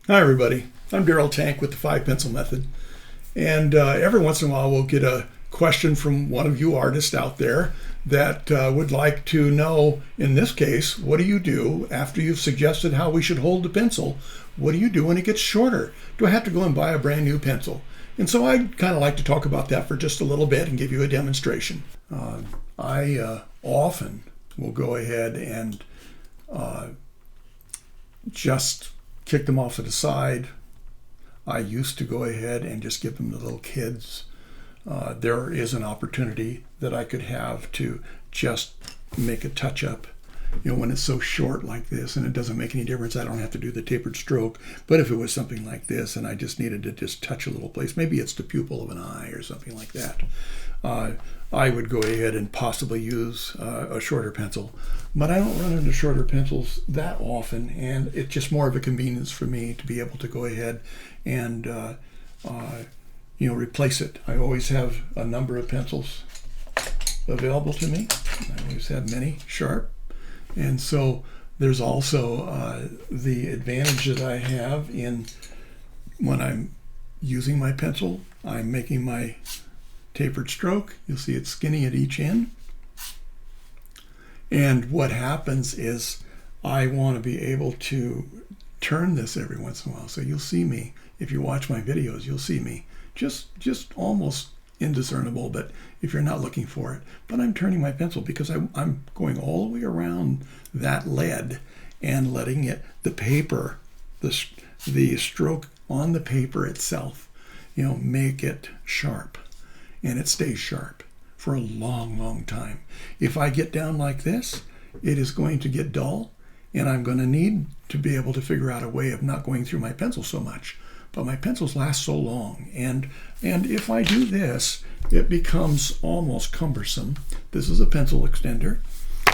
Hi everybody, I'm Darrel with the 5 pencil method, and every once in a while we'll get a question from one of you artists out there that would like to know, in this case, what do you do after you've suggested how we should hold the pencil? What do you do when it gets shorter? Do I have to go and buy a brand new pencil? And so I'd kind of like to talk about that for just a little bit and give you a demonstration. I often will go ahead and just kick them off to the side. I used to go ahead and just give them to little kids. There is an opportunity that I could have to just make a touch up. You know, when it's so short like this and it doesn't make any difference, I don't have to do the tapered stroke. But if it was something like this and I just needed to just touch a little place, maybe it's the pupil of an eye or something like that, I would go ahead and possibly use a shorter pencil. But I don't run into shorter pencils that often, and it's just more of a convenience for me to be able to go ahead and replace it. I always have a number of pencils available to me. I always have many sharp. And so there's also the advantage that I have in when I'm using my pencil, I'm making my tapered stroke. You'll see it's skinny at each end. And what happens is I want to be able to turn this every once in a while. So you'll see me, if you watch my videos, you'll see me just almost indiscernible, but if you're not looking for it. But I'm turning my pencil because I'm going all the way around that lead and letting it, the paper, the stroke on the paper itself, make it sharp. And it stays sharp for a long time. If I get down like this, it is going to get dull, and I'm going to need to be able to figure out a way of not going through my pencil so much. But my pencils last so long, and if I do this, it becomes almost cumbersome. This is a pencil extender.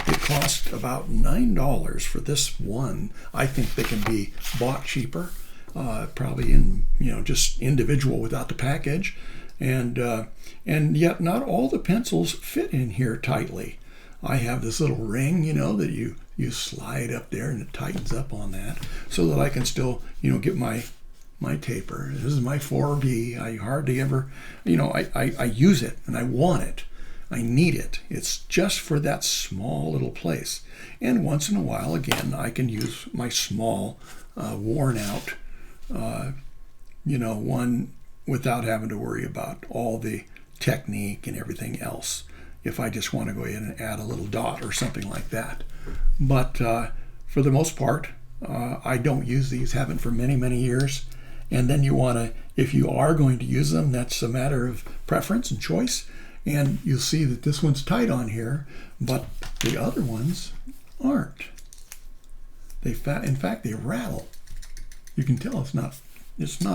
It cost about $9 for this one. I think they can be bought cheaper, probably in just individual without the package, and yet not all the pencils fit in here tightly. I have this little ring, that you slide up there and it tightens up on that, so that I can still get my taper. This is my 4B. I hardly ever, I use it and I want it. I need it. It's just for that small little place. And once in a while, again, I can use my small, worn out, one without having to worry about all the technique and everything else. If I just want to go ahead and add a little dot or something like that. But for the most part, I don't use these, haven't for many years. And then you want to, if you are going to use them, that's a matter of preference and choice. And you'll see that this one's tight on here, but the other ones aren't. In fact, they rattle. You can tell it's not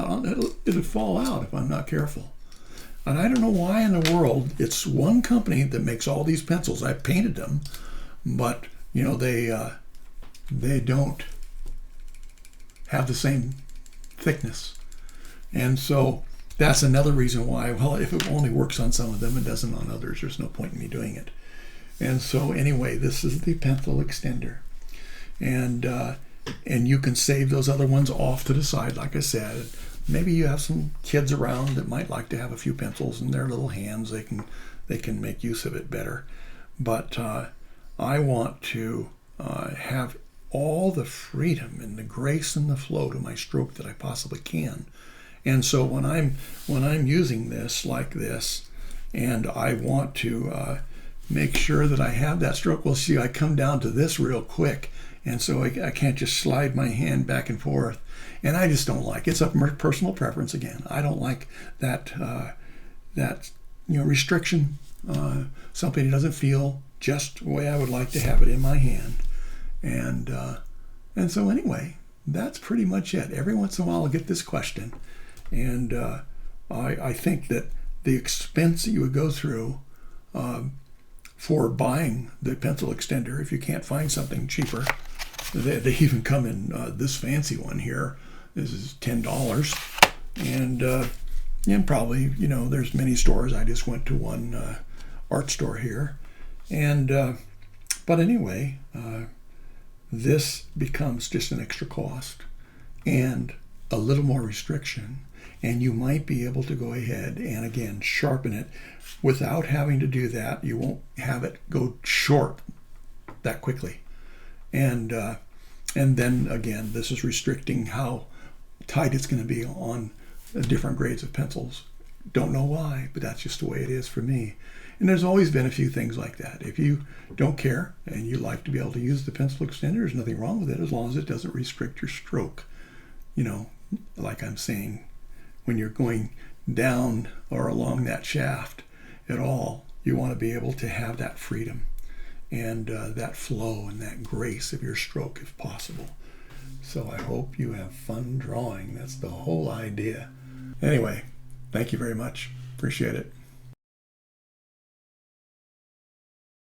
on, it'll fall out if I'm not careful. And I don't know why in the world, it's one company that makes all these pencils. I painted them, but they don't have the same thickness. And so that's another reason why, well, if it only works on some of them and doesn't on others, there's no point in me doing it. And so anyway, this is the pencil extender. And you can save those other ones off to the side, like I said. Maybe you have some kids around that might like to have a few pencils in their little hands. They can make use of it better. But I want to have all the freedom and the grace and the flow to my stroke that I possibly can. And so when I'm using this like this, and I want to make sure that I have that stroke, well, see, I come down to this real quick, and so I can't just slide my hand back and forth. And I just don't like it. It's a personal preference again. I don't like that restriction. Something that doesn't feel just the way I would like to have it in my hand. And so anyway, that's pretty much it. Every once in a while I'll get this question, and I think that the expense that you would go through for buying the pencil extender, if you can't find something cheaper, they even come in this fancy one here. This is $10, and probably there's many stores. I just went to one art store here, but anyway. This becomes just an extra cost, and a little more restriction, and you might be able to go ahead and again sharpen it without having to do that. You won't have it go short that quickly. And then again, this is restricting how tight it's going to be on different grades of pencils. Don't know why, but that's just the way it is for me. And there's always been a few things like that. If you don't care and you like to be able to use the pencil extender, there's nothing wrong with it as long as it doesn't restrict your stroke. You know, like I'm saying, when you're going down or along that shaft at all, you want to be able to have that freedom and that flow and that grace of your stroke if possible. So I hope you have fun drawing. That's the whole idea. Anyway, thank you very much. Appreciate it.